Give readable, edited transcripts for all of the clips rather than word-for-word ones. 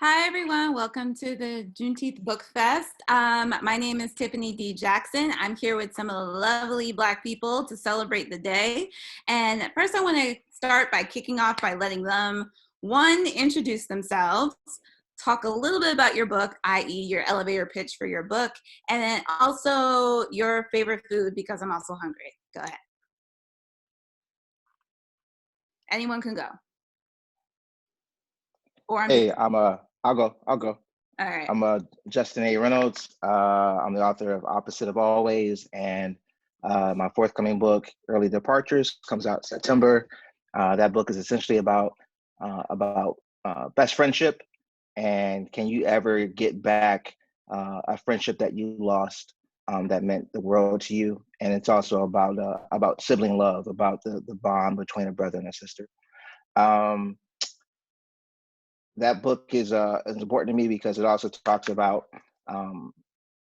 Hi, everyone. Welcome to the Juneteenth Book Fest. My name is Tiffany D. Jackson. I'm here with some of the lovely Black people to celebrate the day. And first, I want to start by kicking off by letting them, one, introduce themselves, talk a little bit about your book, i.e. your elevator pitch for your book, and then also your favorite food, because I'm also hungry. Go ahead. Anyone can go. Or Hey, I'll go. all right. I'm Justin A. Reynolds. I'm the author of Opposite of Always, and my forthcoming book, Early Departures, comes out September. That book is essentially about best friendship, and can you ever get back a friendship that you lost that meant the world to you? And it's also about sibling love, about the bond between a brother and a sister. That book is important to me because it also talks about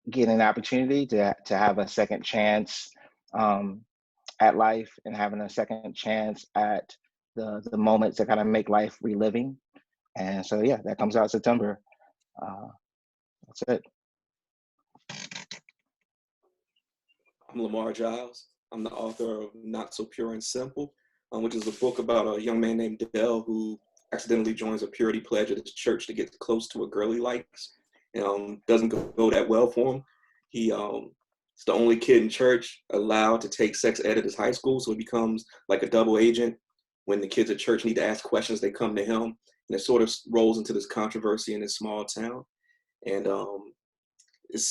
getting an opportunity to have a second chance at life and having a second chance at the moments that kind of make life reliving. And so, yeah, that comes out September. That's it. I'm Lamar Giles. I'm the author of Not So Pure and Simple, which is a book about a young man named Dell who accidentally joins a purity pledge at his church to get close to a girl he likes. Doesn't go that well for him. He's the only kid in church allowed to take sex ed at his high school, so he becomes like a double agent. When the kids at church need to ask questions, they come to him, and it sort of rolls into this controversy in this small town. And it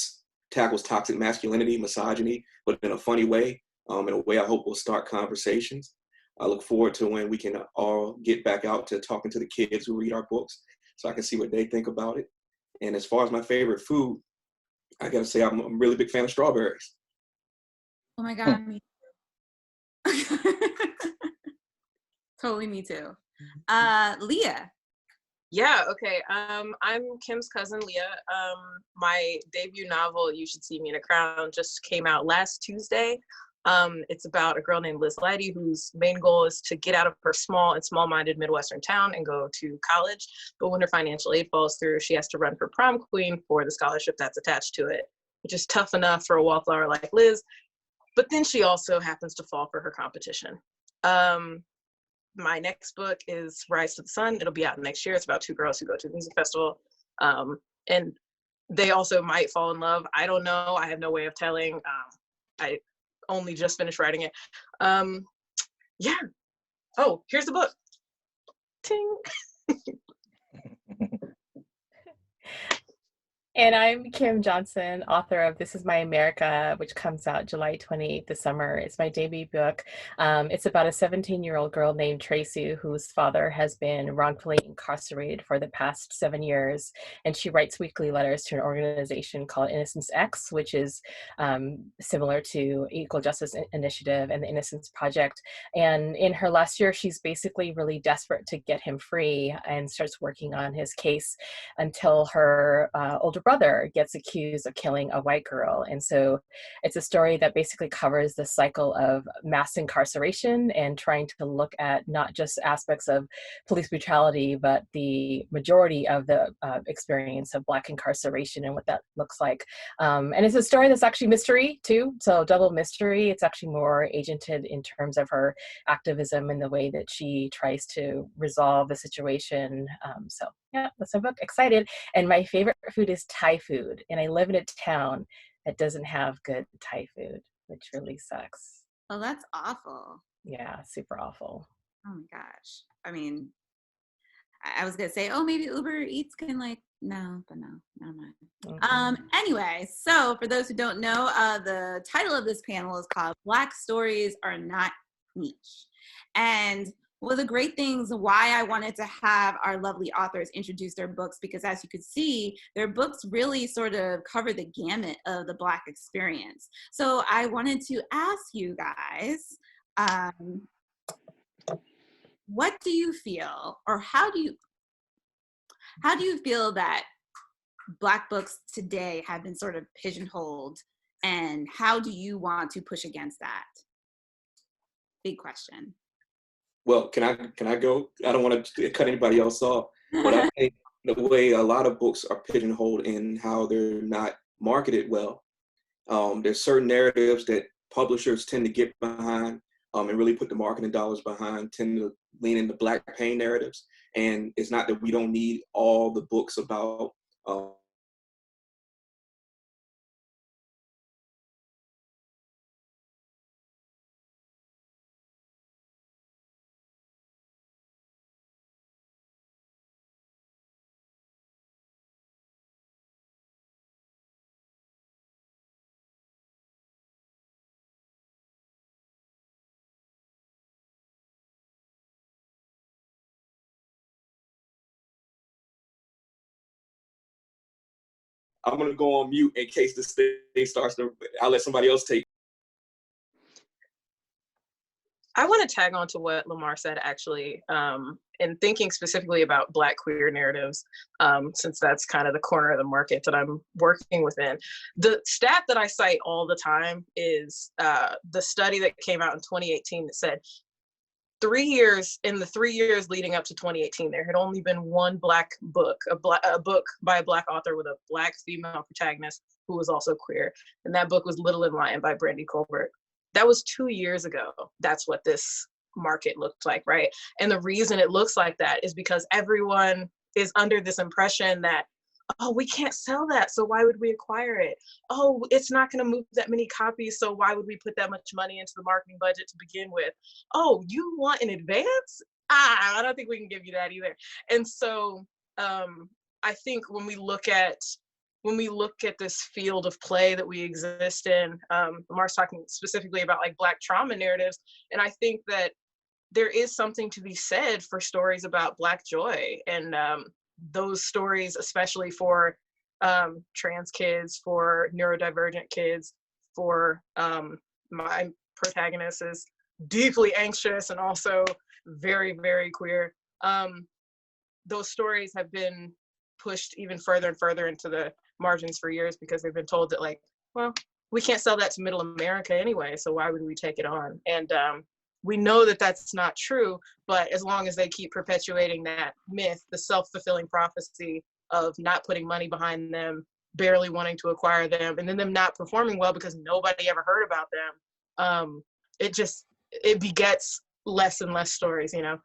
tackles toxic masculinity, misogyny, but in a funny way, in a way I hope will start conversations. I look forward to when we can all get back out to talking to the kids who read our books so I can see what they think about it. And as far as my favorite food, I gotta say I'm a really big fan of strawberries. Oh my God, me too. Totally me too. Leah. Yeah, okay. I'm Kim's cousin, Leah. My debut novel, You Should See Me in a Crown, just came out last Tuesday. It's about a girl named Liz Lighty whose main goal is to get out of her small and small-minded Midwestern town and go to college. But when her financial aid falls through, she has to run for prom queen for the scholarship that's attached to it, which is tough enough for a wallflower like Liz. But then she also happens to fall for her competition. My next book is Rise to the Sun. It'll be out next year. It's about two girls who go to a music festival. And they also might fall in love. I don't know. I have no way of telling. I only just finished writing it. Yeah. Oh, here's the book. Ting. And I'm Kim Johnson, author of This Is My America, which comes out July 28th this summer. It's my debut book. It's about a 17-year-old girl named Tracy whose father has been wrongfully incarcerated for the past 7 years. And she writes weekly letters to an organization called Innocence X, which is similar to Equal Justice Initiative and the Innocence Project. And in her last year, she's basically really desperate to get him free and starts working on his case until her older brother gets accused of killing a white girl. And so it's a story that basically covers the cycle of mass incarceration and trying to look at not just aspects of police brutality, but the majority of the experience of Black incarceration and what that looks like. And it's a story that's actually mystery too, so double mystery. It's actually more agented in terms of her activism and the way that she tries to resolve the situation. So yeah, that's my book. Excited. And my favorite food is Thai food. And I live in a town that doesn't have good Thai food, which really sucks. Oh, that's awful. Yeah, super awful. Oh my gosh. I mean, I was gonna say, oh, maybe Uber Eats can no, but no, never mind. Mm-hmm. Anyway, so for those who don't know, the title of this panel is called Black Stories Are Not Niche. And one of the great things why I wanted to have our lovely authors introduce their books, because as you could see, their books really sort of cover the gamut of the Black experience. So I wanted to ask you guys, what do you feel, or how do you feel that Black books today have been sort of pigeonholed, and how do you want to push against that? Big question. Well, can I go? I don't want to cut anybody else off, but I think the way a lot of books are pigeonholed in how they're not marketed well. There's certain narratives that publishers tend to get behind and really put the marketing dollars behind, tend to lean into Black pain narratives. And it's not that we don't need all the books about I'm going to go on mute in case this thing starts to, I'll let somebody else take. I want to tag on to what Lamar said, actually, and thinking specifically about Black queer narratives, since that's kind of the corner of the market that I'm working within. The stat that I cite all the time is the study that came out in 2018 that said in the 3 years leading up to 2018, there had only been one Black book, a book by a Black author with a Black female protagonist who was also queer. And that book was Little and Lion by Brandy Colbert. That was 2 years ago. That's what this market looked like, right? And the reason it looks like that is because everyone is under this impression that, oh, we can't sell that, so why would we acquire it? Oh, it's not going to move that many copies, so why would we put that much money into the marketing budget to begin with? Oh, you want an advance? I don't think we can give you that either. And so I think when we look at this field of play that we exist in, Lamar's talking specifically about like Black trauma narratives, and I think that there is something to be said for stories about Black joy, and those stories, especially for trans kids, for neurodivergent kids, for my protagonist is deeply anxious and also very, very queer. Those stories have been pushed even further and further into the margins for years because they've been told that, like, well, we can't sell that to middle America anyway, so why would we take it on? And we know that that's not true, but as long as they keep perpetuating that myth, the self-fulfilling prophecy of not putting money behind them, barely wanting to acquire them, and then them not performing well because nobody ever heard about them, it begets less and less stories, you know?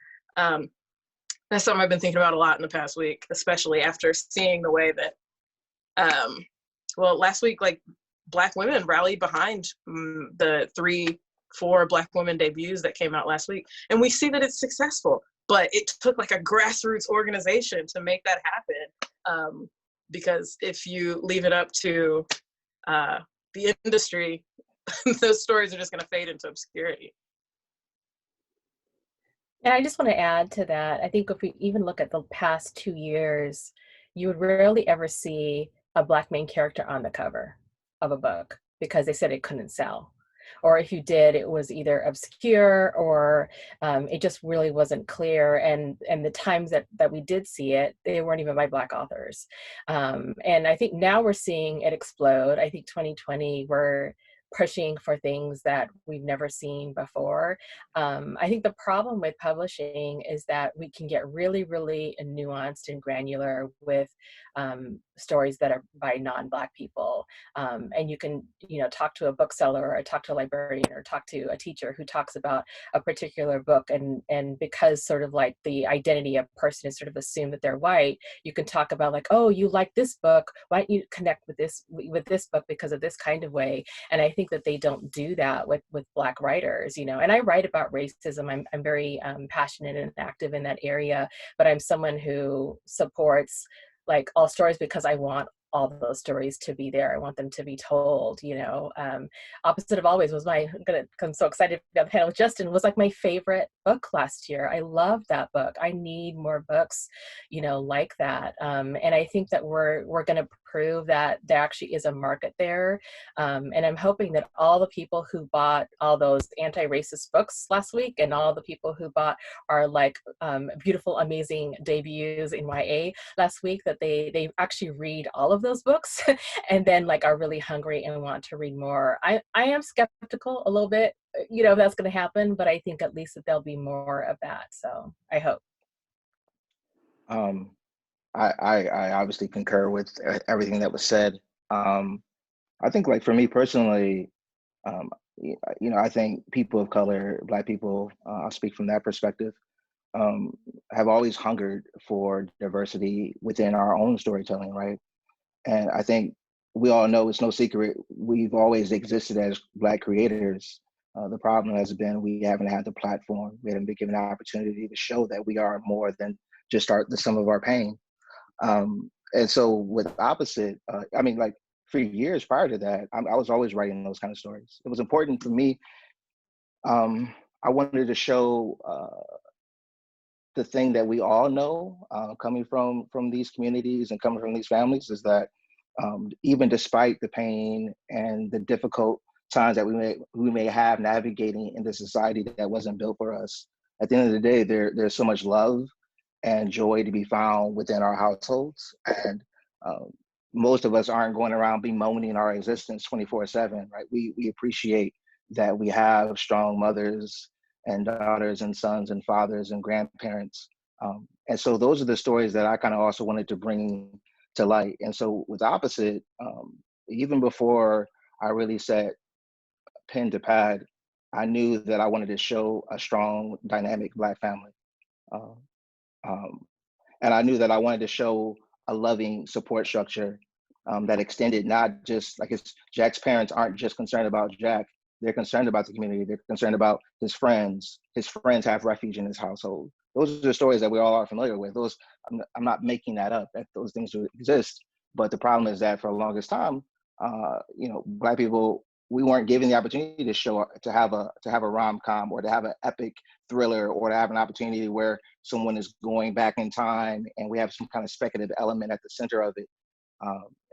That's something I've been thinking about a lot in the past week, especially after seeing the way that, last week, like, Black women rallied behind the 3-4 Black women debuts that came out last week. And we see that it's successful, but it took like a grassroots organization to make that happen. Because if you leave it up to the industry, those stories are just gonna fade into obscurity. And I just want to add to that. I think if we even look at the past 2 years, you would rarely ever see a Black main character on the cover of a book because they said it couldn't sell. Or if you did, it was either obscure or it just really wasn't clear. And the times that we did see it, they weren't even by Black authors. And I think now we're seeing it explode. I think 2020, we're pushing for things that we've never seen before. I think the problem with publishing is that we can get really, really nuanced and granular with stories that are by non-Black people. And you can, talk to a bookseller or talk to a librarian or talk to a teacher who talks about a particular book. And because sort of like the identity of a person is sort of assumed that they're white, you can talk about like, oh, you like this book, why don't you connect with this book because of this kind of way. And I think that they don't do that with Black writers, and I write about racism. I'm very passionate and active in that area, but I'm someone who supports like all stories because I want all those stories to be there. I want them to be told, Opposite of Always was I'm so excited about the panel with Justin, was like my favorite book last year. I love that book. I need more books, like that. And I think that we're going to prove that there actually is a market there. And I'm hoping that all the people who bought all those anti-racist books last week and all the people who bought our like beautiful, amazing debuts in YA last week, that they actually read all of those books and then like are really hungry and want to read more. I am skeptical a little bit, if that's going to happen, but I think at least that there'll be more of that. So I hope. I obviously concur with everything that was said. I think, like, for me personally, um, I think people of color, Black people, I'll speak from that perspective, um, have always hungered for diversity within our own storytelling, right? And I think we all know it's no secret, we've always existed as Black creators. The problem has been we haven't had the platform, we haven't been given the opportunity to show that we are more than just the sum of our pain. And so with Opposite, I mean, like, for years prior to that, I was always writing those kind of stories. It was important for me. I wanted to show the thing that we all know, coming from these communities and coming from these families, is that even despite the pain and the difficult times that we may have navigating in the society that wasn't built for us, at the end of the day, there's so much love and joy to be found within our households. And um, most of us aren't going around bemoaning our existence 24/7, right? We appreciate that we have strong mothers and daughters and sons and fathers and grandparents. And so those are the stories that I kind of also wanted to bring to light. And so with Opposite, even before I really set pen to pad, I knew that I wanted to show a strong, dynamic Black family. Uh, um, and I knew that I wanted to show a loving support structure that extended, not just like Jack's parents aren't just concerned about Jack, they're concerned about the community, they're concerned about his friends. His friends have refuge in his household. Those are the stories that we all are familiar with. Those, I'm not making that up, that those things do exist. But the problem is that for the longest time, Black people, we weren't given the opportunity to have a rom-com, or to have an epic thriller, or to have an opportunity where someone is going back in time and we have some kind of speculative element at the center of it.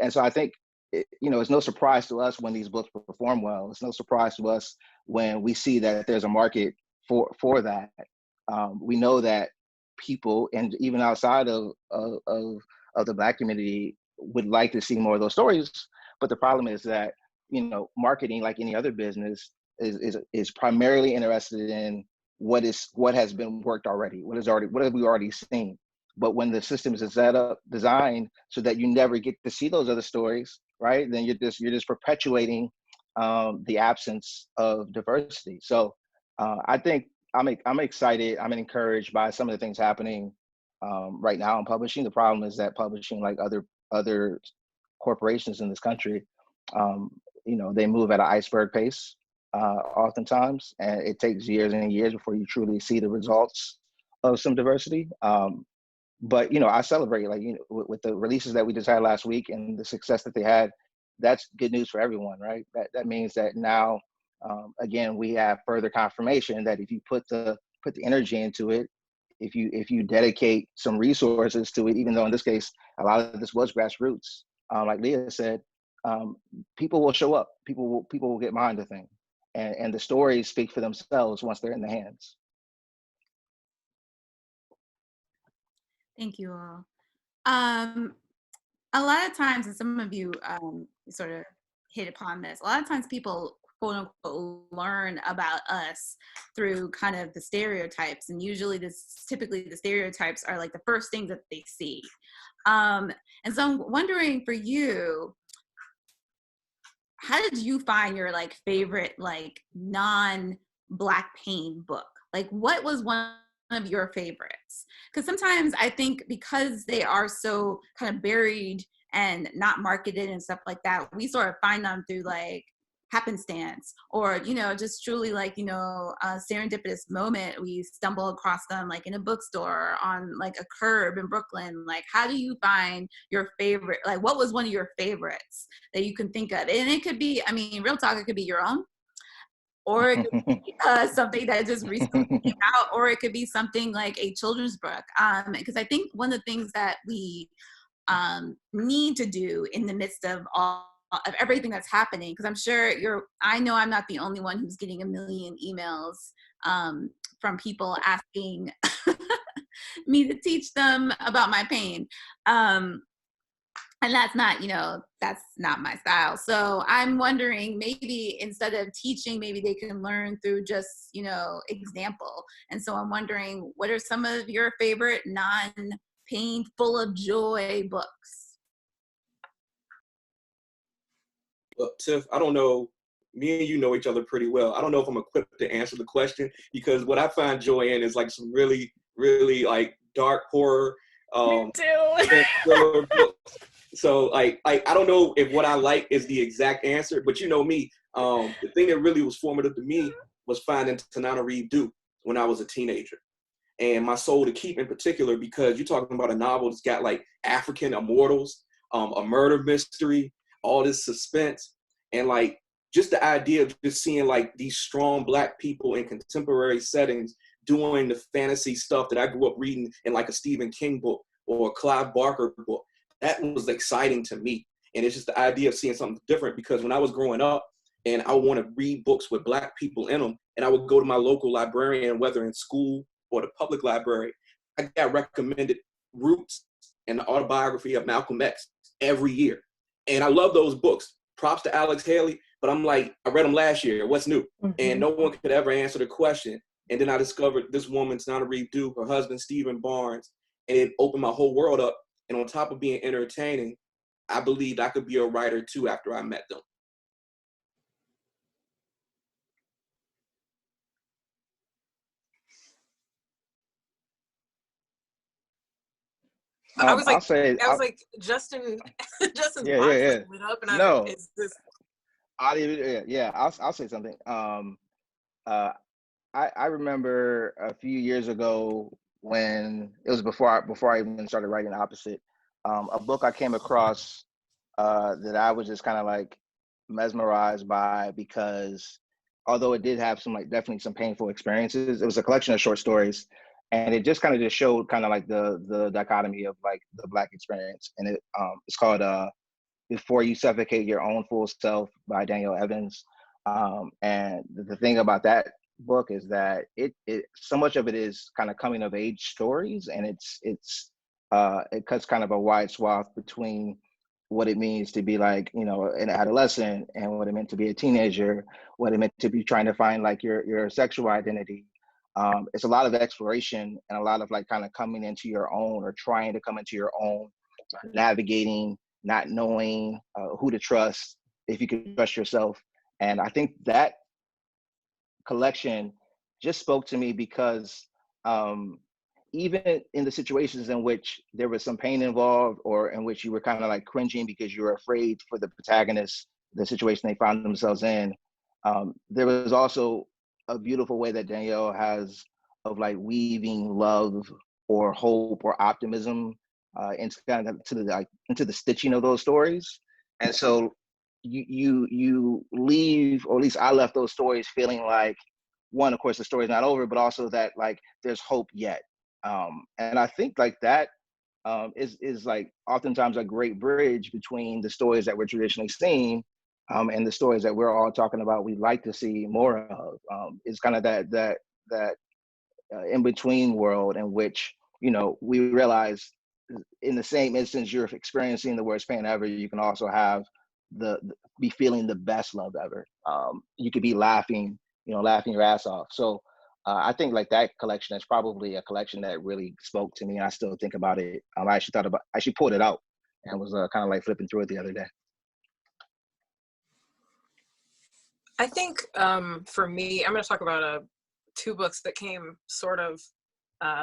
And so I think, it's no surprise to us when these books perform well. It's no surprise to us when we see that there's a market for that. We know that people, and even outside of the Black community, would like to see more of those stories. But the problem is that, marketing, like any other business, is primarily interested in what has been worked already, what have we already seen. But when the system is designed so that you never get to see those other stories, right? Then you're just perpetuating the absence of diversity. So I think I'm excited. I'm encouraged by some of the things happening right now in publishing. The problem is that publishing, like other corporations in this country, they move at an iceberg pace oftentimes, and it takes years and years before you truly see the results of some diversity. But I celebrate, like, with the releases that we just had last week and the success that they had. That's good news for everyone, right? That means that now, again, we have further confirmation that if you put the energy into it, if you dedicate some resources to it, even though in this case a lot of this was grassroots, like Leah said, people will show up. People will get behind the thing, and the stories speak for themselves once they're in the hands. Thank you all. A lot of times, and some of you sort of hit upon this, a lot of times people, quote unquote, learn about us through kind of the stereotypes. And usually typically the stereotypes are like the first things that they see. And so I'm wondering, for you, how did you find your favorite non-Black pain book? Like, what was one of your favorites? Because sometimes I think because they are so kind of buried and not marketed and stuff like that, we sort of find them through happenstance, or just truly a serendipitous moment. We stumble across them in a bookstore, on a curb in Brooklyn. How do you find your favorite? What was one of your favorites that you can think of? And it could be, I mean, real talk, it could be your own, or it could be something that just recently came out, or it could be something like a children's book. Because I think one of the things that we need to do in the midst of everything that's happening, because I'm sure I know I'm not the only one who's getting a million emails from people asking me to teach them about my pain. And that's not my style. So I'm wondering, maybe instead of teaching, maybe they can learn through just, example. And so I'm wondering, what are some of your favorite pain, full of joy books? Well, Tiff, I don't know. Me and you know each other pretty well. I don't know if I'm equipped to answer the question, because what I find joy in is like some really, really like dark horror, Me too. thriller books. So I don't know if what I like is the exact answer, but you know me. The thing that really was formative to me was finding Tanana Reed Duke when I was a teenager, and My Soul to Keep in particular, because you're talking about a novel that's got like African immortals, a murder mystery, all this suspense, and like just the idea of just seeing like these strong Black people in contemporary settings doing the fantasy stuff that I grew up reading in like a Stephen King book or a Clive Barker book. That was exciting to me. And it's just the idea of seeing something different, because when I was growing up and I want to read books with Black people in them, and I would go to my local librarian, whether in school or the public library, I got recommended Roots and the autobiography of Malcolm X every year. And I love those books. Props to Alex Haley, but I'm like, I read them last year. What's new? Mm-hmm. And no one could ever answer the question. And then I discovered this woman, Tanana Reed Duke, her husband, Stephen Barnes, and it opened my whole world up. And on top of being entertaining, I believed I could be a writer too after I met them. I was like, I'll say, Justin's yeah, box yeah, yeah. lit up, and I was No, like, is this? I'll say something. I remember a few years ago when it was before I even started writing Opposite, a book I came across that I was just kind of like mesmerized by, because although it did have some like definitely some painful experiences, it was a collection of short stories, and it just kind of just showed kind of like the dichotomy of like the Black experience, and it's called Before You Suffocate Your Own Full Self by Daniel Evans. And the thing about that book is that it so much of it is kind of coming of age stories, and it cuts kind of a wide swath between what it means to be like, you know, an adolescent, and what it meant to be a teenager, what it meant to be trying to find like your sexual identity. It's a lot of exploration and a lot of like kind of coming into your own, or trying to come into your own, navigating, not knowing who to trust, if you can trust yourself. And I think that collection just spoke to me, because even in the situations in which there was some pain involved, or in which you were kind of like cringing because you were afraid for the protagonist, the situation they found themselves in, there was also a beautiful way that Danielle has of like weaving love or hope or optimism into kind of into the stitching of those stories. And so you leave, or at least I left those stories feeling like, one, of course, the story's not over, but also that like there's hope yet. And I think like that is like oftentimes a great bridge between the stories that we're traditionally seeing and the stories that we're all talking about we'd like to see more of. It's kind of that in between world in which, you know, we realize in the same instance you're experiencing the worst pain ever, you can also have be feeling the best love ever. You could be laughing your ass off. So I think like that collection is probably a collection that really spoke to me, and I still think about it. I actually pulled it out and was kind of like flipping through it the other day. I think for me, I'm going to talk about two books that came sort of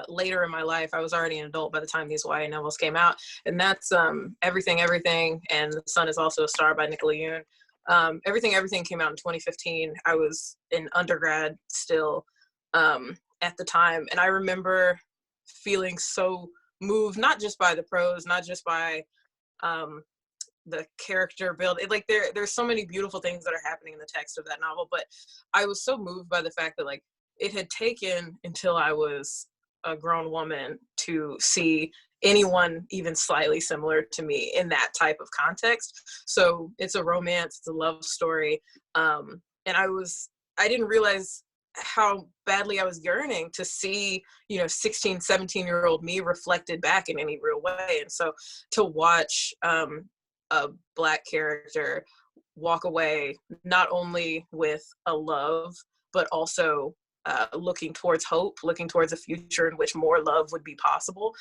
later in my life. I was already an adult by the time these YA novels came out, and that's Everything, Everything, and The Sun Is Also a Star by Nicola Yoon. Everything, Everything came out in 2015. I was in undergrad still at the time, and I remember feeling so moved, not just by the prose, not just by the character build. Like there's so many beautiful things that are happening in the text of that novel, but I was so moved by the fact that like it had taken until I was a grown woman to see anyone even slightly similar to me in that type of context. So it's a romance, it's a love story. And I didn't realize how badly I was yearning to see, 16, 17-year-old me reflected back in any real way. And so to watch a Black character walk away, not only with a love, but also looking towards hope, looking towards a future in which more love would be possible.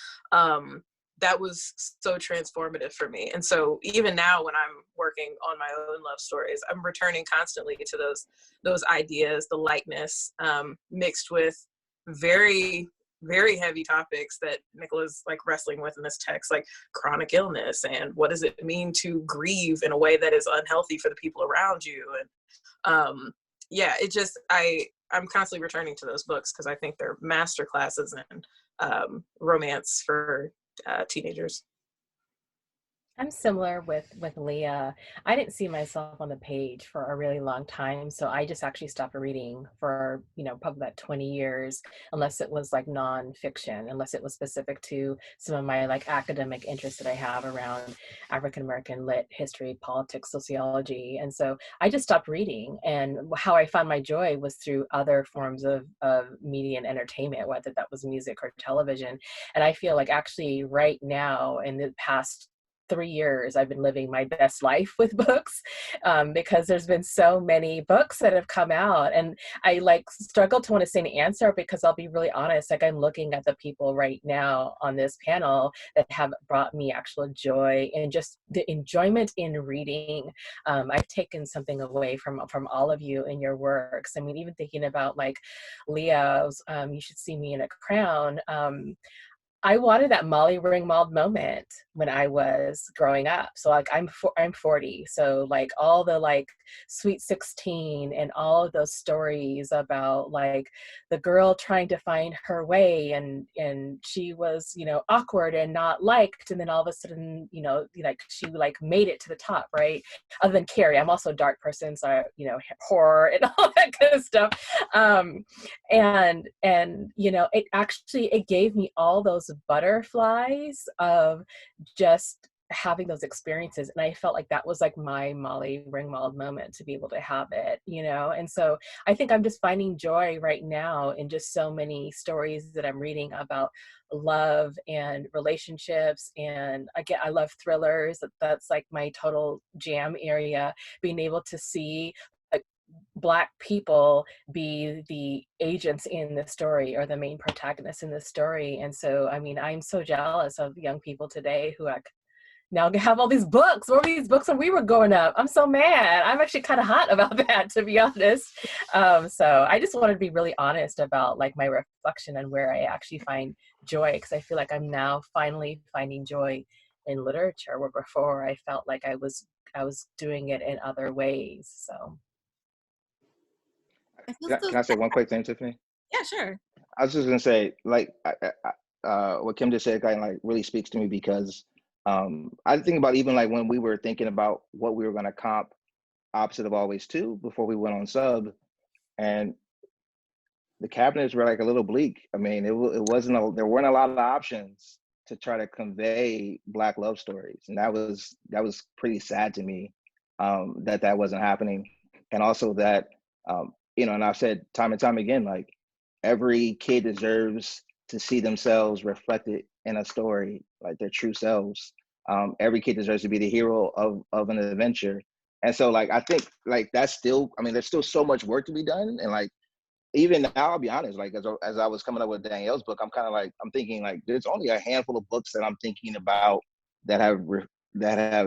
that was so transformative for me. And so even now when I'm working on my own love stories, I'm returning constantly to those ideas, the lightness, mixed with very, very heavy topics that Nicola's like wrestling with in this text, like chronic illness and what does it mean to grieve in a way that is unhealthy for the people around you. And yeah, it just, I'm constantly returning to those books because I think they're master classes in romance for teenagers. I'm similar with Leah. I didn't see myself on the page for a really long time, so I just actually stopped reading for, probably about 20 years, unless it was like nonfiction, unless it was specific to some of my like academic interests that I have around African American lit, history, politics, sociology. And so I just stopped reading, and how I found my joy was through other forms of media and entertainment, whether that was music or television. And I feel like actually right now in the past 3 years, I've been living my best life with books, because there's been so many books that have come out, and I like struggle to want to say an answer because I'll be really honest, like I'm looking at the people right now on this panel that have brought me actual joy and just the enjoyment in reading. I've taken something away from all of you in your works. I mean, even thinking about like Leah's, You Should See Me in a Crown. I wanted that Molly Ringwald moment when I was growing up. So like I'm 40. So like all the like Sweet 16 and all of those stories about like the girl trying to find her way and she was, awkward and not liked. And then all of a sudden, like she like made it to the top, right? Other than Carrie, I'm also a dark person. So, horror and all that kind of stuff. And it gave me all those butterflies of just having those experiences, and I felt like that was like my Molly Ringwald moment to be able to have it, and so I think I'm just finding joy right now in just so many stories that I'm reading about love and relationships. And again, I love thrillers. That's like my total jam area, being able to see Black people be the agents in the story or the main protagonists in the story. And so, I mean, I'm so jealous of young people today who now have all these books. What were these books when we were growing up? I'm so mad. I'm actually kind of hot about that, to be honest. So I just wanted to be really honest about like my reflection and where I actually find joy, because I feel like I'm now finally finding joy in literature, where before I felt like I was doing it in other ways. So. Can I say one quick thing, Tiffany? Yeah, sure. I was just gonna say, like, what Kim just said, kind of like really speaks to me because I think about even like when we were thinking about what we were gonna comp Opposite of Always to before we went on sub, and the cabinets were like a little bleak. I mean, there weren't a lot of options to try to convey Black love stories, and that was pretty sad to me, that wasn't happening, and also that. And I've said time and time again, like every kid deserves to see themselves reflected in a story, like their true selves. Every kid deserves to be the hero of an adventure. And so like, I think like that's still, I mean, there's still so much work to be done. And like, even now, I'll be honest, like as I was coming up with Danielle's book, I'm thinking like, there's only a handful of books that I'm thinking about that have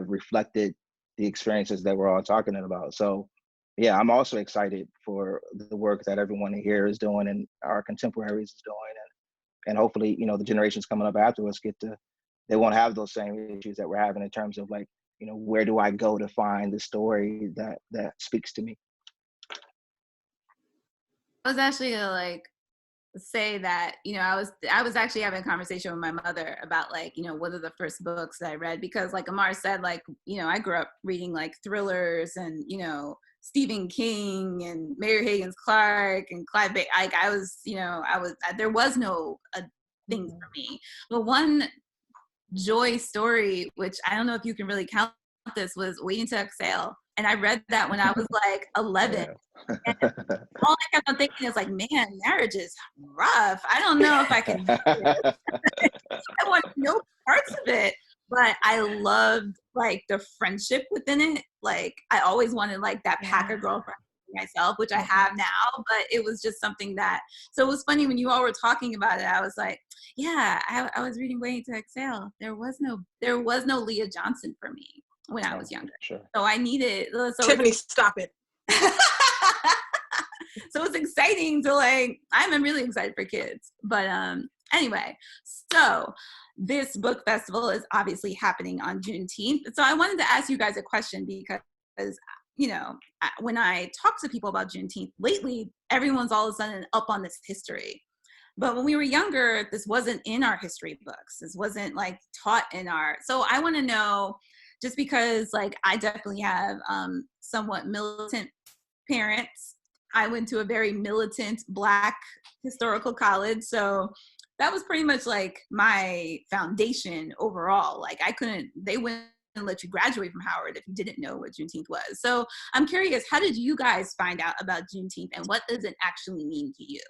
reflected the experiences that we're all talking about. So yeah, I'm also excited for the work that everyone here is doing and our contemporaries is doing, and hopefully, the generations coming up after us they won't have those same issues that we're having in terms of like, where do I go to find the story that speaks to me? I was actually gonna like say that, I was actually having a conversation with my mother about like, what are the first books that I read, because like Amar said, like, I grew up reading like thrillers and, Stephen King and Mary Higgins Clark and Clive Bay. Like there was no thing for me. But one joy story, which I don't know if you can really count this, was Waiting to Exhale. And I read that when I was like 11. Yeah. And all I kept on thinking is like, man, marriage is rough. I don't know if I can do it. I want no parts of it. But I loved like the friendship within it. Like I always wanted like that packer girlfriend myself, which I have now, but it was just something that, so it was funny when you all were talking about it, I was like, yeah, I was reading Waiting to Exhale. There was no Leah Johnson for me when I was younger. Sure. So I needed, Tiffany, stop it. So it's exciting to like, I'm really excited for kids. But anyway, so this book festival is obviously happening on Juneteenth. So I wanted to ask you guys a question because, you know, when I talk to people about Juneteenth lately, everyone's all of a sudden up on this history. But when we were younger, this wasn't in our history books. This wasn't like taught in our, so I want to know, just because like I definitely have somewhat militant parents. I went to a very militant Black historical college. So that was pretty much like my foundation overall. Like they wouldn't let you graduate from Howard if you didn't know what Juneteenth was. So I'm curious, how did you guys find out about Juneteenth and what does it actually mean to you?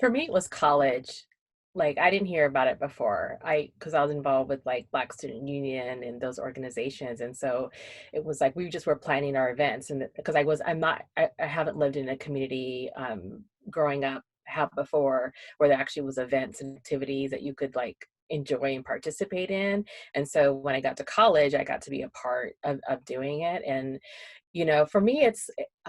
For me, it was college. Like I didn't hear about it before. Because I was involved with like Black Student Union and those organizations, and so it was like we just were planning our events. And because I haven't lived in a community growing up before where there actually was events and activities that you could like enjoy and participate in. And so when I got to college, I got to be a part of doing it. And you know, for me,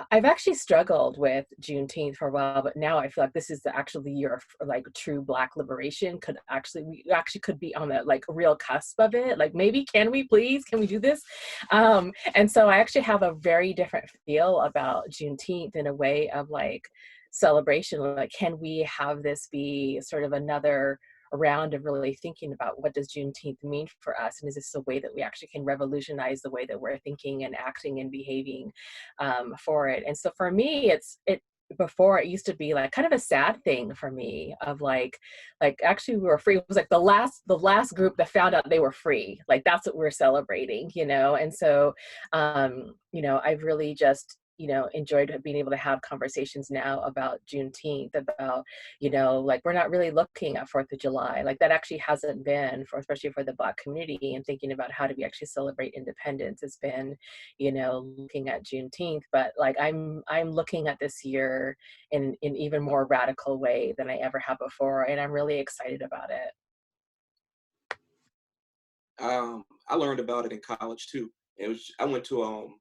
I've actually struggled with Juneteenth for a while, but now I feel like this is the year of like true Black liberation. We actually could be on the like real cusp of it. Like maybe, can we do this? And so I actually have a very different feel about Juneteenth in a way of like celebration. Like, can we have this be sort of another round of really thinking about what does Juneteenth mean for us, and is this a way that we actually can revolutionize the way that we're thinking and acting and behaving for it. And so for me, before it used to be like kind of a sad thing for me of like actually we were free. It was like the last group that found out they were free, like that's what we're celebrating, you know. And so you know, I've really just enjoyed being able to have conversations now about Juneteenth, about, you know, like we're not really looking at 4th of July. Like that actually hasn't been, especially for the Black community, and thinking about how do we actually celebrate independence has been, you know, looking at Juneteenth. But like I'm looking at this year in even more radical way than I ever have before. And I'm really excited about it. I learned about it in college too. I went to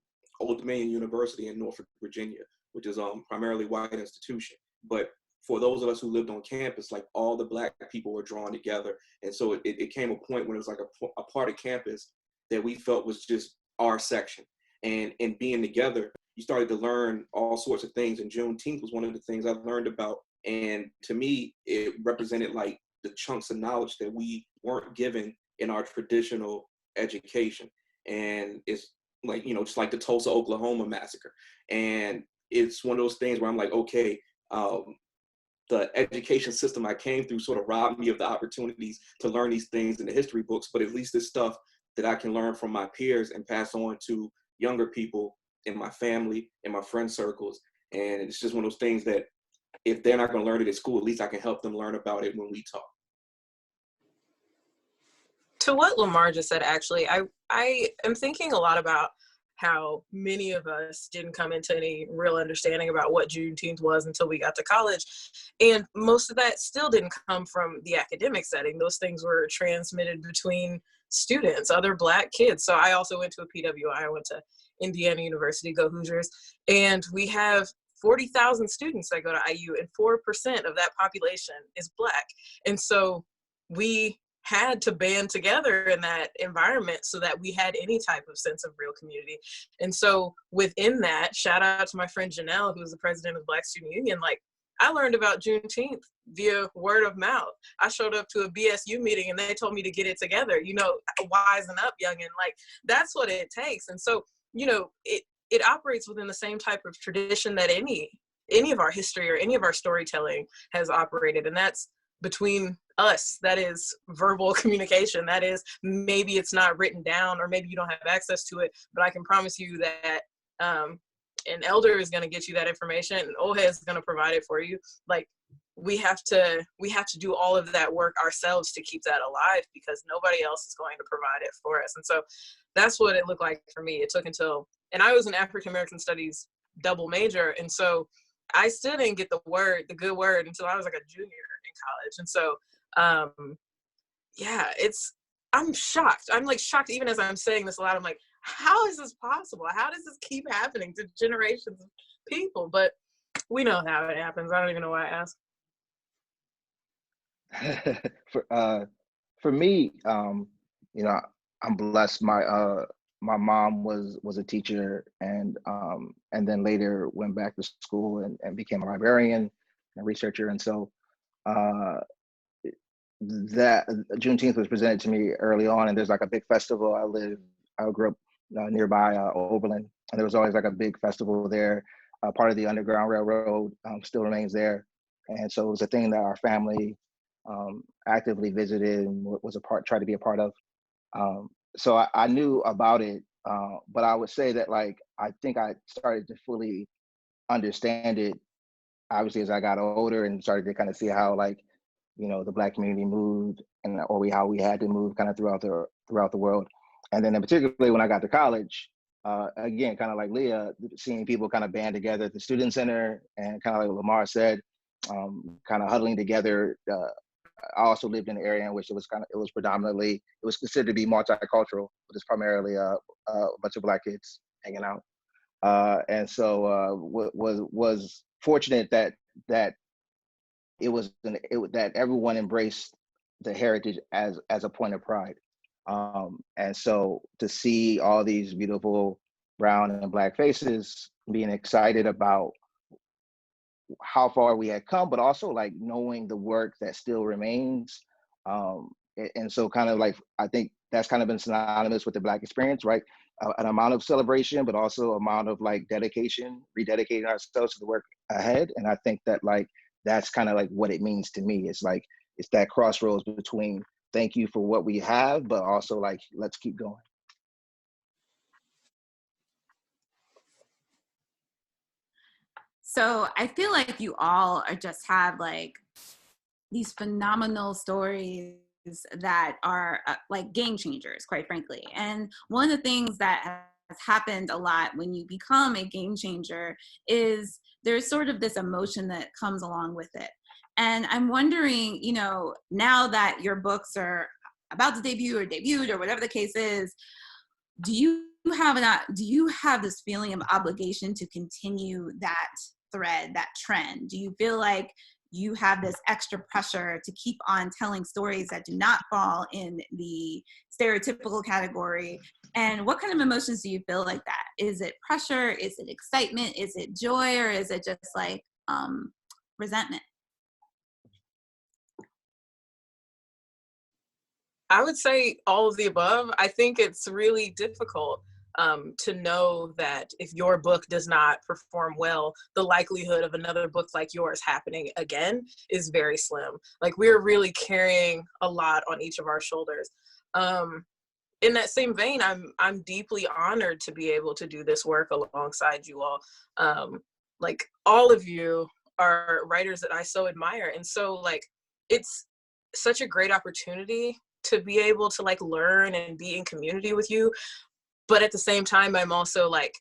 Old Dominion University in Norfolk, Virginia, which is primarily white institution. But for those of us who lived on campus, like all the Black people were drawn together. And so it came a point when it was like a part of campus that we felt was just our section. And in being together, you started to learn all sorts of things. And Juneteenth was one of the things I learned about. And to me, it represented like the chunks of knowledge that we weren't given in our traditional education. And it's like, you know, just like the Tulsa, Oklahoma massacre. And it's one of those things where I'm like, okay, the education system I came through sort of robbed me of the opportunities to learn these things in the history books, but at least it's stuff that I can learn from my peers and pass on to younger people in my family, in my friend circles. And it's just one of those things that if they're not going to learn it at school, at least I can help them learn about it when we talk. To what Lamar just said, actually, I am thinking a lot about how many of us didn't come into any real understanding about what Juneteenth was until we got to college. And most of that still didn't come from the academic setting. Those things were transmitted between students, other Black kids. So I also went to a PWI. I went to Indiana University, go Hoosiers. And we have 40,000 students that go to IU, and 4% of that population is Black. And so we had to band together in that environment so that we had any type of sense of real community. And so within that, shout out to my friend Janelle, who's the president of the Black Student Union. Like, I learned about Juneteenth via word of mouth. I showed up to a BSU meeting and they told me to get it together, you know, wisen up, youngin'. Like, that's what it takes. And so, you know, it operates within the same type of tradition that any of our history or any of our storytelling has operated. And that's between us. That is verbal communication. That is, maybe it's not written down or maybe you don't have access to it, but I can promise you that an elder is going to get you that information and OHE is going to provide it for you. Like, we have to do all of that work ourselves to keep that alive, because nobody else is going to provide it for us. And so that's what it looked like for me. It took until And I was an African American Studies double major, and so I still didn't get the good word until I was like a junior in college. And so yeah, I'm shocked. I'm like shocked even as I'm saying this aloud. I'm like, how is this possible? How does this keep happening to generations of people? But we know how it happens. I don't even know why I asked. For me, you know, I'm blessed. My mom was a teacher, and then later went back to school and became a librarian and researcher. And so uh, that Juneteenth was presented to me early on, and there's like a big festival. I grew up nearby Oberlin, and there was always like a big festival there. Part of the Underground Railroad still remains there, and so it was a thing that our family actively visited and tried to be a part of. So I knew about it, but I would say that like I think I started to fully understand it obviously as I got older and started to kind of see how like the Black community moved and how we had to move kind of throughout the world. And then in particularly when I got to college, again, kind of like Leah, seeing people kind of band together at the student center and kind of like Lamar said, kind of huddling together. I also lived in an area in which it was considered to be multicultural, but it's primarily a bunch of Black kids hanging out. And so was fortunate that that everyone embraced the heritage as a point of pride. And so to see all these beautiful brown and Black faces being excited about how far we had come, but also like knowing the work that still remains. And so kind of like, I think that's kind of been synonymous with the Black experience, right? An amount of celebration, but also amount of like dedication, rededicating ourselves to the work ahead. And I think that like, that's kind of like what it means to me. It's like, it's that crossroads between thank you for what we have, but also like, let's keep going. So I feel like you all just have like these phenomenal stories that are like game changers, quite frankly. And one of the things that has happened a lot when you become a game changer is there's sort of this emotion that comes along with it. And I'm wondering, now that your books are about to debut or debuted or whatever the case is, do you have this feeling of obligation to continue that thread, that trend? Do you feel like you have this extra pressure to keep on telling stories that do not fall in the stereotypical category? And what kind of emotions do you feel like that? Is it pressure? Is it excitement? Is it joy? Or is it just like resentment? I would say all of the above. I think it's really difficult to know that if your book does not perform well, the likelihood of another book like yours happening again is very slim. Like, we're really carrying a lot on each of our shoulders. In that same vein, I'm deeply honored to be able to do this work alongside you all. Like, all of you are writers that I so admire, and so like it's such a great opportunity to be able to like learn and be in community with you. But at the same time, I'm also like,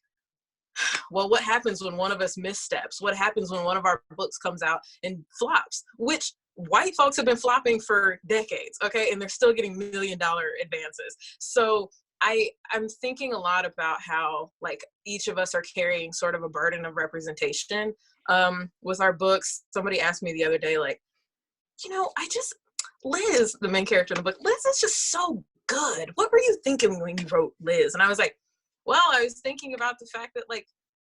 well, what happens when one of us missteps? What happens when one of our books comes out and flops? Which white folks have been flopping for decades, okay? And they're still getting $1 million advances. So I'm thinking a lot about how like each of us are carrying sort of a burden of representation with our books. Somebody asked me the other day, like, Liz, the main character in the book, Liz is just so good. What were you thinking when you wrote Liz? And I was like, well, I was thinking about the fact that like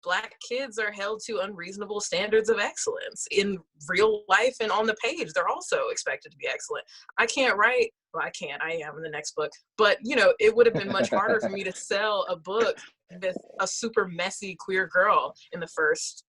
Black kids are held to unreasonable standards of excellence in real life and on the page. They're also expected to be excellent. I can't write, well, I can't, I am in the next book, but it would have been much harder for me to sell a book with a super messy queer girl in the first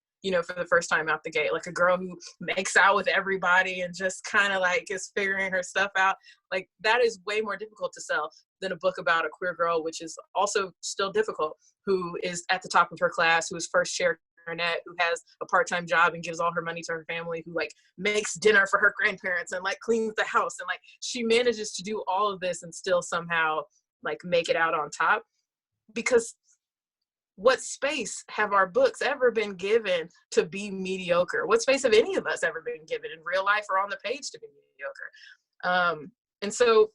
for the first time out the gate, like a girl who makes out with everybody and just kind of like is figuring her stuff out. Like, that is way more difficult to sell than a book about a queer girl, which is also still difficult, who is at the top of her class, who is first chair internet, who has a part-time job and gives all her money to her family, who like makes dinner for her grandparents and like cleans the house, and like she manages to do all of this and still somehow like make it out on top, because what space have our books ever been given to be mediocre? What space have any of us ever been given in real life or on the page to be mediocre? And so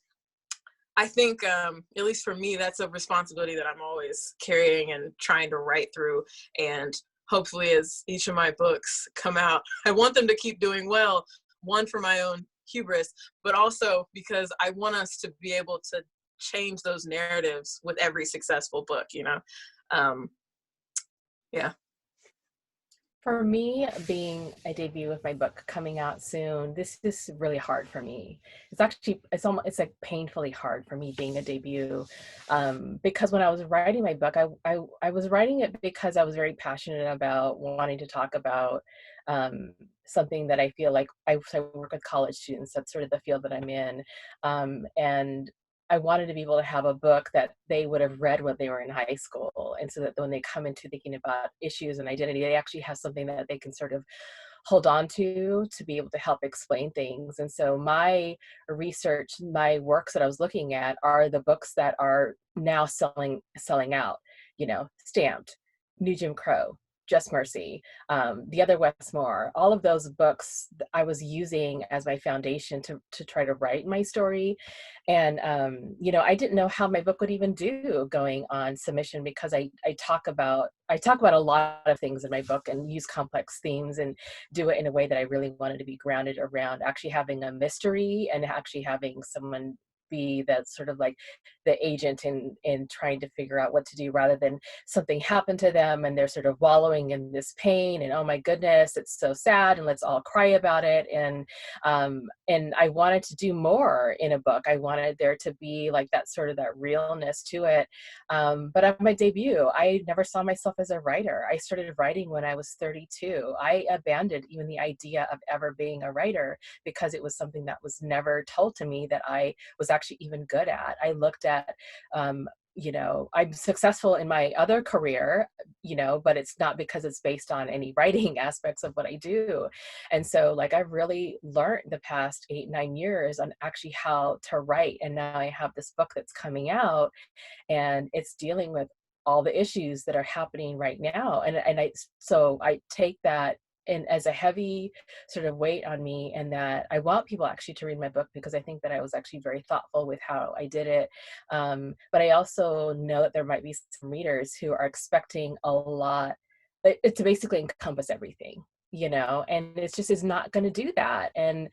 I think, at least for me, that's a responsibility that I'm always carrying and trying to write through. And hopefully as each of my books come out, I want them to keep doing well, one, for my own hubris, but also because I want us to be able to change those narratives with every successful book, you know? Yeah. For me, being a debut with my book coming out soon, this is really hard for me. It's actually, it's like painfully hard for me being a debut, because when I was writing my book, I was writing it because I was very passionate about wanting to talk about something that I feel like I work with college students. That's sort of the field that I'm in, and I wanted to be able to have a book that they would have read when they were in high school. And so that when they come into thinking about issues and identity, they actually have something that they can sort of hold on to be able to help explain things. And so my research, my works that I was looking at are the books that are now selling out, you know, Stamped, New Jim Crow, Just Mercy, The Other Westmore, all of those books I was using as my foundation to try to write my story. And, you know, I didn't know how my book would even do going on submission, because I talk about a lot of things in my book and use complex themes and do it in a way that I really wanted to be grounded around actually having a mystery and actually having someone be that sort of like the agent in trying to figure out what to do, rather than something happened to them and they're sort of wallowing in this pain and, oh my goodness, it's so sad and let's all cry about it. And I wanted to do more in a book. I wanted there to be like that sort of that realness to it. But on my debut, I never saw myself as a writer. I started writing when I was 32. I abandoned even the idea of ever being a writer because it was something that was never told to me that I was actually even good at. I looked at, you know, I'm successful in my other career, you know, but it's not because it's based on any writing aspects of what I do. And so like I've really learned the past 8-9 years on actually how to write. And now I have this book that's coming out and it's dealing with all the issues that are happening right now. So I take that and as a heavy sort of weight on me, and that I want people actually to read my book because I think that I was actually very thoughtful with how I did it. But I also know that there might be some readers who are expecting a lot, to basically encompass everything, you know, and it's just is not going to do that. And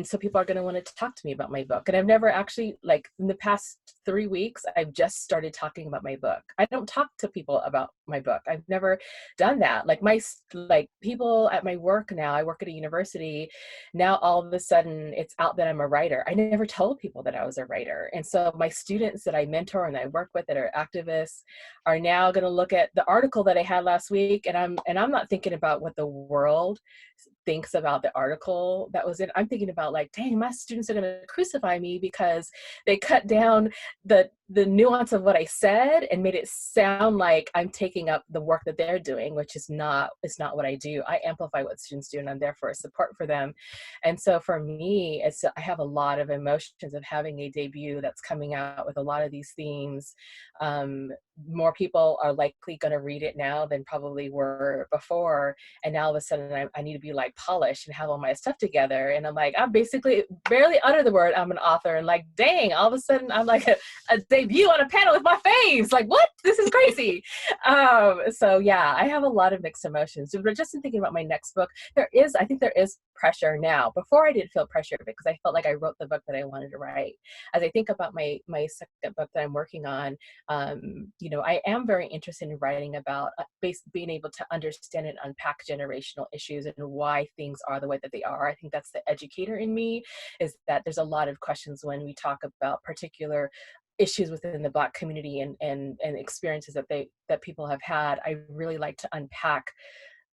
so people are going to want to talk to me about my book. And I've never actually, like in the past 3 weeks, I've just started talking about my book. I don't talk to people about my book. I've never done that. Like people at my work now, I work at a university now, all of a sudden it's out that I'm a writer. I never told people that I was a writer. And so my students that I mentor and I work with that are activists are now going to look at the article that I had last week. And I'm not thinking about what the world thinks about the article that was in. I'm thinking about like, dang, my students are going to crucify me because they cut down the nuance of what I said and made it sound like I'm taking up the work that they're doing, which is not what I do. I amplify what students do and I'm there for a support for them. And so for me, I have a lot of emotions of having a debut that's coming out with a lot of these themes. More people are likely going to read it now than probably were before. And now all of a sudden I need to be like polished and have all my stuff together. And I'm like, I'm basically barely utter the word I'm an author. And like, dang, all of a sudden I'm like a debut on a panel with my faves. Like, what? This is crazy. So yeah, I have a lot of mixed emotions. But just in thinking about my next book, I think there is pressure now. Before I did feel pressure because I felt like I wrote the book that I wanted to write. As I think about my second book that I'm working on, you know, I am very interested in writing about being able to understand and unpack generational issues and why things are the way that they are. I think that's the educator in me, is that there's a lot of questions when we talk about particular issues within the Black community and experiences that people have had. I really like to unpack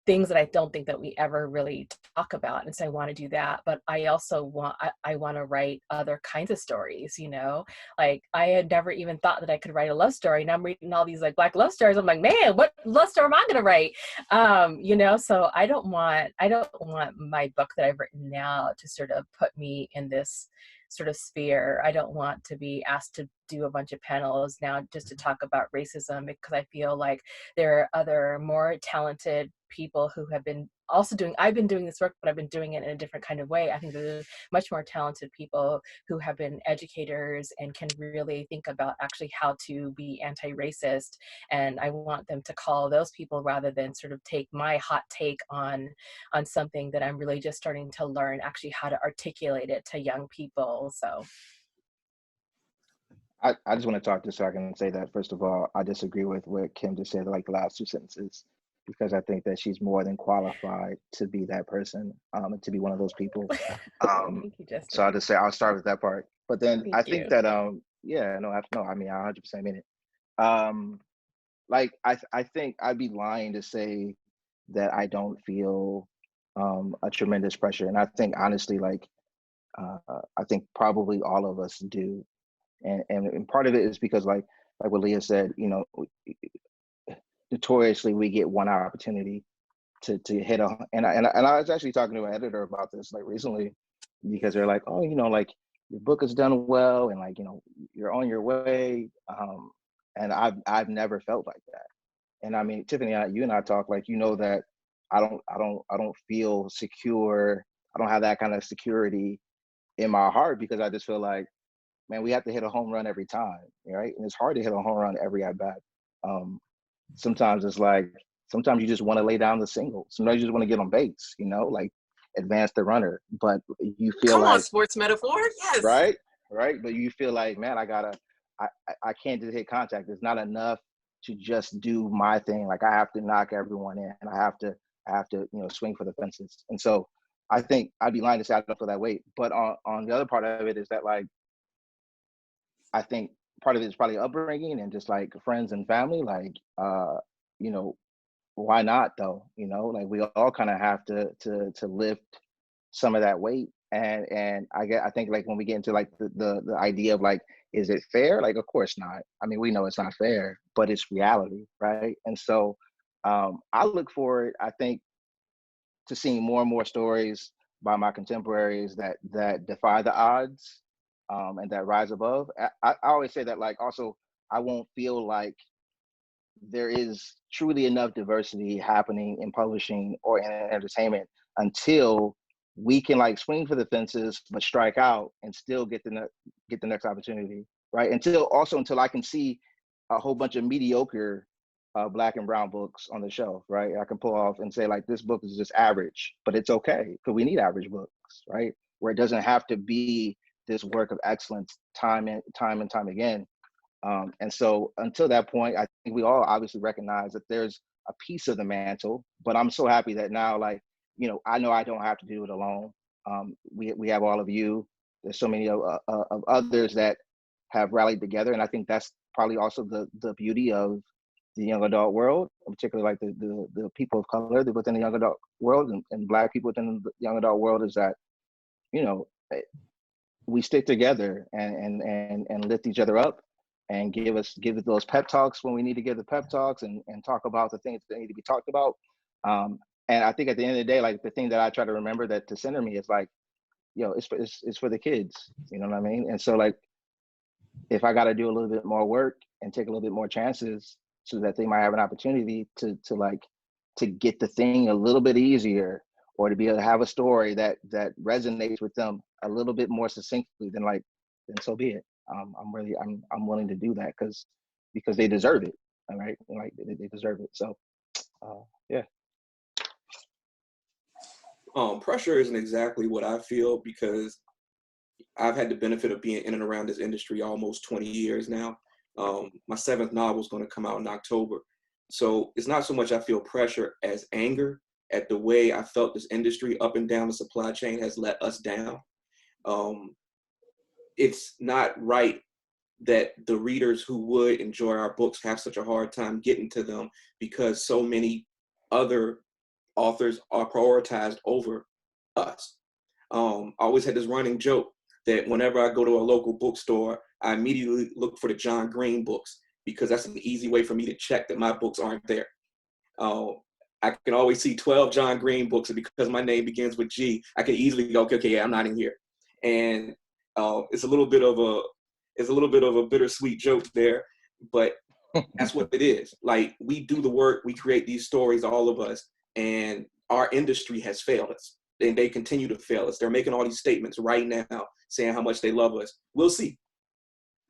things that I don't think that we ever really talk about. And so I want to do that. But I also want to write other kinds of stories, you know, like I had never even thought that I could write a love story. And I'm reading all these like Black love stories. I'm like, man, what love story am I going to write? You know, so I don't want my book that I've written now to sort of put me in this sort of sphere. I don't want to be asked to do a bunch of panels now just to talk about racism, because I feel like there are other more talented people who have been also doing, I've been doing this work, but I've been doing it in a different kind of way. I think there's much more talented people who have been educators and can really think about actually how to be anti-racist. And I want them to call those people rather than sort of take my hot take on something that I'm really just starting to learn actually how to articulate it to young people. So I just want to talk just so I can say that, first of all, I disagree with what Kim just said, like the last two sentences, because I think that she's more than qualified to be that person, and to be one of those people. thank you, Justin. So I'll just say, I'll start with that part. But then Thank I think you. that, yeah, no, I mean, I 100% mean it. Like, I think I'd be lying to say that I don't feel a tremendous pressure. And I think honestly, like, I think probably all of us do. And part of it is because like what Leah said, you know, notoriously we get one opportunity to hit a, and I was actually talking to an editor about this like recently, because they're like, oh, you know, like your book is done well, and like, you know, you're on your way. And I've never felt like that. And I mean, Tiffany, you and I talk, like, you know, that I don't feel secure. I don't have that kind of security in my heart, because I just feel like, man, we have to hit a home run every time, right? And it's hard to hit a home run every at bat. Sometimes it's like, sometimes you just want to lay down the single. Sometimes you just want to get on base, you know, like advance the runner. But you feel Come on, like, sports metaphor. Yes. right, right. But you feel like, man, I can't just hit contact. It's not enough to just do my thing. Like I have to knock everyone in, and I have to, you know, swing for the fences. And so I think I'd be lying to say I don't feel that way. But on the other part of it is that, like, I think part of it is probably upbringing and just like friends and family. Like, you know, why not though? You know, like we all kind of have to lift some of that weight. And I think like when we get into like the idea of like, is it fair? Like, of course not. I mean, we know it's not fair, but it's reality, right? And so I look forward, I think, to seeing more and more stories by my contemporaries that defy the odds, and that rise above. I always say that, like, also I won't feel like there is truly enough diversity happening in publishing or in entertainment until we can like swing for the fences but strike out and still get the next opportunity, right? Until I can see a whole bunch of mediocre black and brown books on the shelf, right? I can pull off and say like, this book is just average, but it's okay, because we need average books, right? Where it doesn't have to be this work of excellence time and time again. And so until that point, I think we all obviously recognize that there's a piece of the mantle, but I'm so happy that now, like, you know I don't have to do it alone. We have all of you. There's so many of others that have rallied together. And I think that's probably also the beauty of the young adult world, particularly like the people of color within the young adult world, and Black people within the young adult world, is that, you know, we stick together and lift each other up, and give it those pep talks when we need to give the pep talks, and talk about the things that need to be talked about. And I think at the end of the day, like the thing that I try to remember that to center me is like, yo, it's for the kids, you know what I mean? And so like, if I got to do a little bit more work and take a little bit more chances so that they might have an opportunity to get the thing a little bit easier, or to be able to have a story that resonates with them a little bit more succinctly, then so be it. I'm willing to do that because they deserve it. All right, like they deserve it. So yeah. Pressure isn't exactly what I feel, because I've had the benefit of being in and around this industry almost 20 years now. My 7th novel is going to come out in October. So it's not so much I feel pressure as anger at the way I felt this industry up and down the supply chain has let us down. It's not right that the readers who would enjoy our books have such a hard time getting to them, because so many other authors are prioritized over us. I always had this running joke that whenever I go to a local bookstore, I immediately look for the John Green books, because that's an easy way for me to check that my books aren't there. I can always see 12 John Green books, and because my name begins with G, I can easily go, okay, yeah, I'm not in here. And It's a little bit of a bittersweet joke there, but that's what it is. Like, we do the work, we create these stories, all of us, and our industry has failed us, and they continue to fail us. They're making all these statements right now saying how much they love us. We'll see.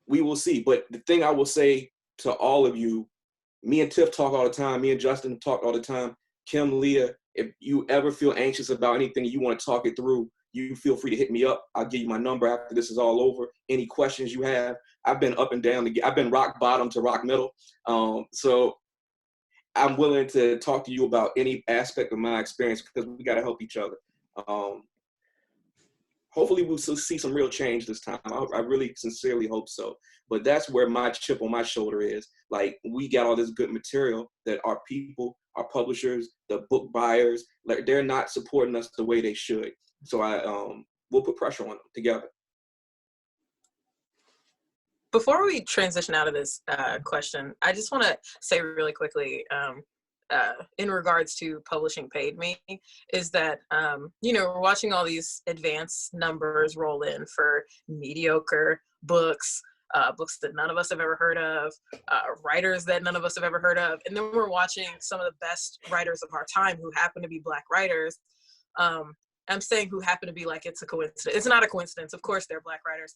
We will see. But the thing I will say to all of you, me and Tiff talk all the time, me and Justin talk all the time, Kim, Leah, if you ever feel anxious about anything, you want to talk it through, you feel free to hit me up. I'll give you my number after this is all over. Any questions you have, I've been up and down. I've been rock bottom to rock middle. So I'm willing to talk to you about any aspect of my experience, because we got to help each other. Hopefully we'll see some real change this time. I really sincerely hope so. But that's where my chip on my shoulder is. Like, we got all this good material that our people, our publishers, the book buyers, like, they're not supporting us the way they should. So we'll put pressure on them together. Before we transition out of this question, I just want to say really quickly, in regards to publishing paid me, is that, we're watching all these advanced numbers roll in for mediocre books, books that none of us have ever heard of, writers that none of us have ever heard of. And then we're watching some of the best writers of our time who happen to be Black writers. I'm saying who happen to be, like, it's a coincidence. It's not a coincidence. Of course, they're Black writers.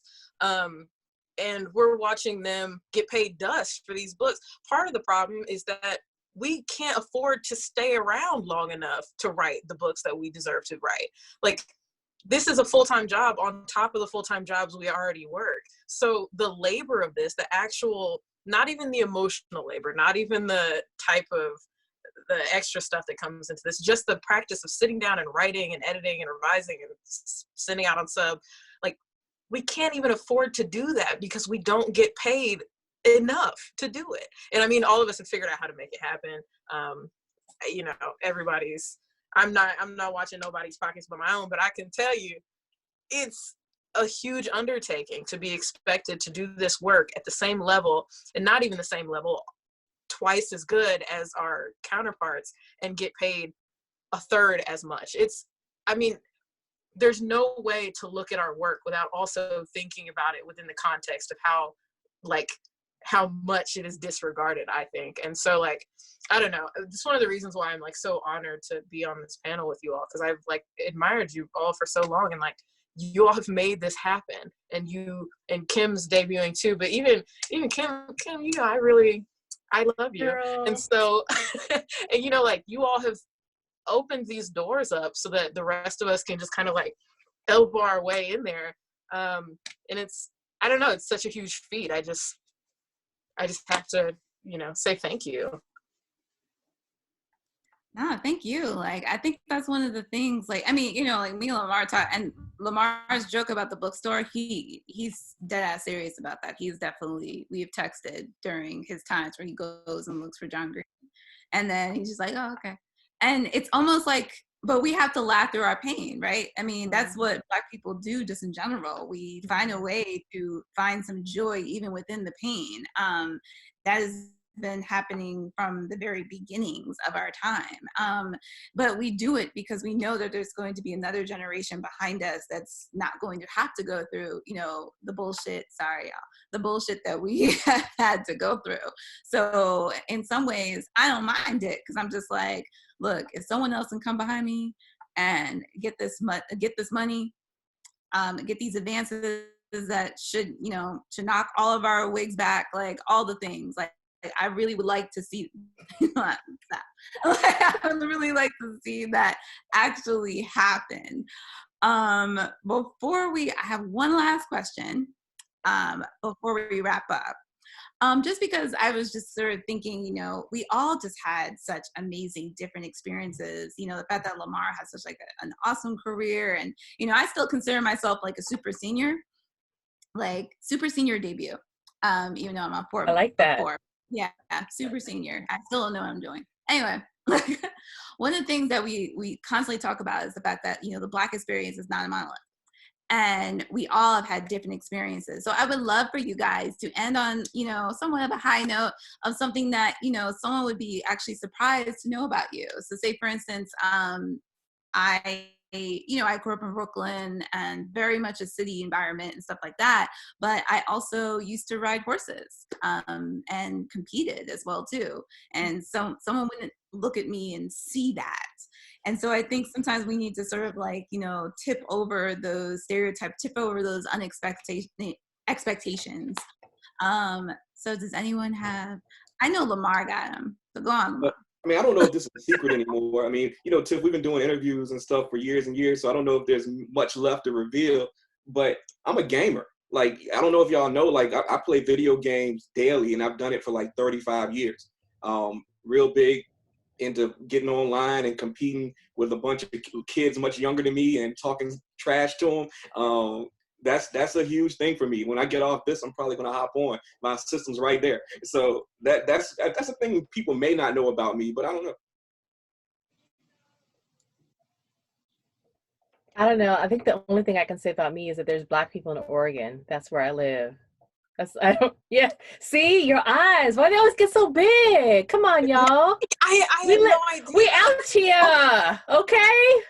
And we're watching them get paid dust for these books. Part of the problem is that we can't afford to stay around long enough to write the books that we deserve to write. Like, this is a full-time job on top of the full-time jobs we already work. So the labor of this, the actual, not even the emotional labor, not even the type of the extra stuff that comes into this, just the practice of sitting down and writing and editing and revising and sending out on sub, like, we can't even afford to do that because we don't get paid enough to do it. And I mean, all of us have figured out how to make it happen. I'm not watching nobody's pockets but my own, but I can tell you, it's a huge undertaking to be expected to do this work at the same level, and not even the same level, twice as good as our counterparts, and get paid a third as much. There's no way to look at our work without also thinking about it within the context of how much it is disregarded, I think. And so, like, I don't know, it's one of the reasons why I'm, like, so honored to be on this panel with you all, because I've, like, admired you all for so long, and, like, you all have made this happen, and Kim's debuting too, but even Kim, I love you. Girl. And so, and like, you all have opened these doors up so that the rest of us can just kind of, like, elbow our way in there. And it's, I don't know, it's such a huge feat. I just have to, say thank you. No, thank you. Like, I think that's one of the things, like, I mean, like, me and Lamar talk, and Lamar's joke about the bookstore, he's dead ass serious about that. We've texted during his times where he goes and looks for John Green. And then he's just like, oh, okay. And it's almost like, but we have to laugh through our pain, right? I mean, that's what Black people do just in general. We find a way to find some joy even within the pain. That has been happening from the very beginnings of our time. But we do it because we know that there's going to be another generation behind us that's not going to have to go through, the bullshit, the bullshit that we had to go through. So in some ways, I don't mind it, because I'm just like, look, if someone else can come behind me and get this money, get these advances that should knock all of our wigs back, like, all the things, like, I really would like to see that. I would really like to see that actually happen. I have one last question before we wrap up. Just because I was just sort of thinking, we all just had such amazing different experiences. The fact that Lamar has such, like, an awesome career, and I still consider myself, like, a super senior debut. Even though I'm on 4. I like that. 4. Yeah, super senior. I still don't know what I'm doing. Anyway, one of the things that we constantly talk about is the fact that, the Black experience is not a monolith. And we all have had different experiences. So I would love for you guys to end on, somewhat of a high note of something that, someone would be actually surprised to know about you. So say, for instance, I I grew up in Brooklyn and very much a city environment and stuff like that. But I also used to ride horses and competed as well too. And so someone wouldn't look at me and see that. And so I think sometimes we need to sort of like, tip over those stereotypes, tip over those unexpected expectations. So does anyone have, I know Lamar got them, so go on, Lamar. I mean, I don't know if this is a secret anymore. I mean, Tiff, we've been doing interviews and stuff for years and years, so I don't know if there's much left to reveal, but I'm a gamer. Like, I don't know if y'all know, like, I play video games daily, and I've done it for like 35 years. Real big into getting online and competing with a bunch of kids much younger than me and talking trash to them. That's a huge thing for me. When I get off this, I'm probably gonna hop on. My system's right there. So that's a thing people may not know about me, but I don't know. I don't know. I think the only thing I can say about me is that there's Black people in Oregon. That's where I live. Yeah. See, your eyes. Why they always get so big? Come on, y'all. I had no idea. We out here, okay?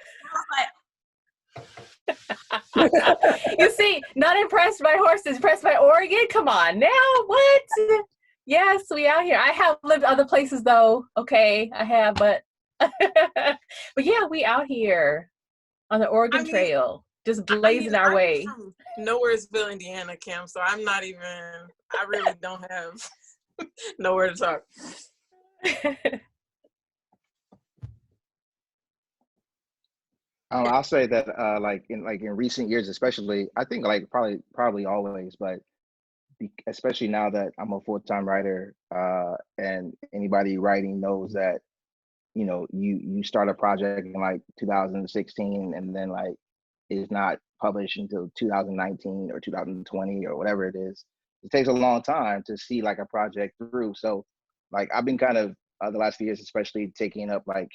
You see, not impressed by horses, impressed by Oregon? Come on now, what? Yes, we out here. I have lived other places though, okay? I have, but but yeah, we out here on the Oregon Trail, just blazing our way. I'm from Nowheresville, Indiana, Kim, so I'm not even, I really don't have nowhere to talk. I'll say that in recent years, especially, I think like probably always, but especially now that I'm a full-time writer, and anybody writing knows that you start a project in like 2016 and then like it's not published until 2019 or 2020 or whatever it is. It takes a long time to see like a project through. So like I've been kind of the last few years, especially taking up like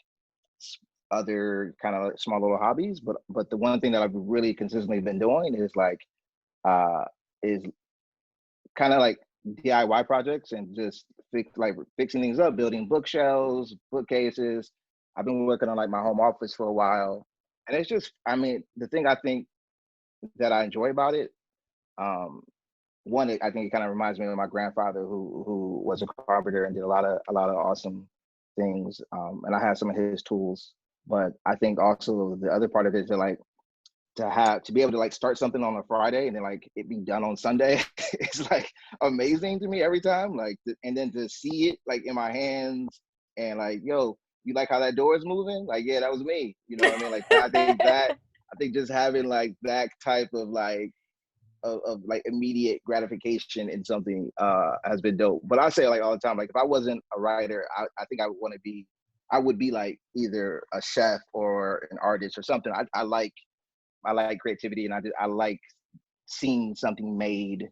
other kind of small little hobbies, but the one thing that I've really consistently been doing is is kind of like DIY projects and just fixing things up, building bookshelves, bookcases. I've been working on like my home office for a while, and it's just, I mean, the thing I think that I enjoy about it, I think it kind of reminds me of my grandfather who was a carpenter and did a lot of awesome things, and I have some of his tools. But I think also the other part of it is to be able to like start something on a Friday and then like it be done on Sunday. It's like amazing to me every time. And then to see it like in my hands and like, yo, you like how that door is moving? Like, yeah, that was me. You know what I mean? Like I think just having like that type of like of like immediate gratification in something has been dope. But I say like all the time, like if I wasn't a writer, I think I would be like either a chef or an artist or something. I like creativity, and I like seeing something made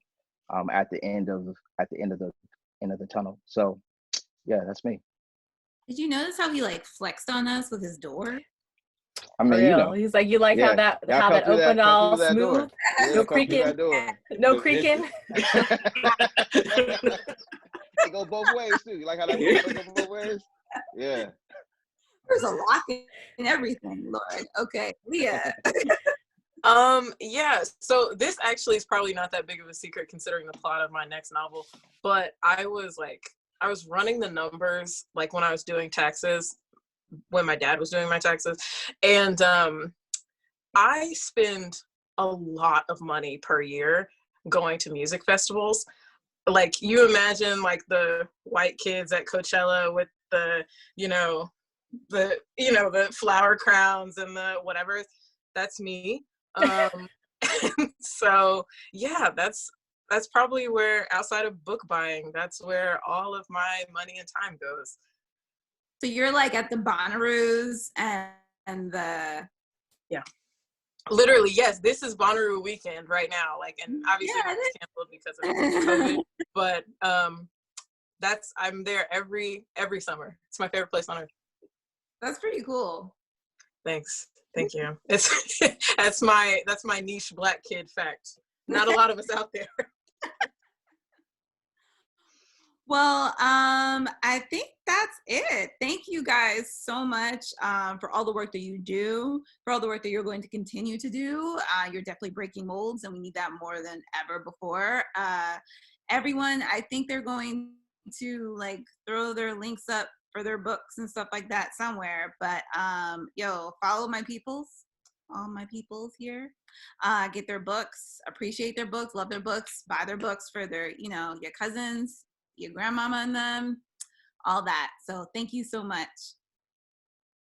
at the end of the tunnel. So yeah, that's me. Did you notice how he like flexed on us with his door? I mean, he's like, you like how that opened all smooth, no creaking, no creaking. It goes both ways too. You like how that goes both ways? Yeah. There's a lock in everything, Lord. Okay, Leah. Yeah, so this actually is probably not that big of a secret considering the plot of my next novel, but I was running the numbers like when I was doing taxes, when my dad was doing my taxes, and I spend a lot of money per year going to music festivals. Like, you imagine like the white kids at Coachella with the flower crowns and the whatever. That's me. So yeah, that's probably where, outside of book buying, that's where all of my money and time goes. So you're like at the Bonnaroos and the... Yeah. Literally, yes. This is Bonnaroo weekend right now. Like, and obviously it's canceled because of COVID. But I'm there every summer. It's my favorite place on earth. That's pretty cool. Thanks. Thank you. It's that's my niche Black kid fact. Not a lot of us out there. Well, I think that's it. Thank you guys so much for all the work that you do, for all the work that you're going to continue to do. You're definitely breaking molds, and we need that more than ever before. Everyone, I think they're going to like throw their links up for their books and stuff like that somewhere. But yo, follow my peoples, all my peoples here. Get their books, appreciate their books, love their books, buy their books for their, you know, your cousins, your grandmama and them, all that. So thank you so much.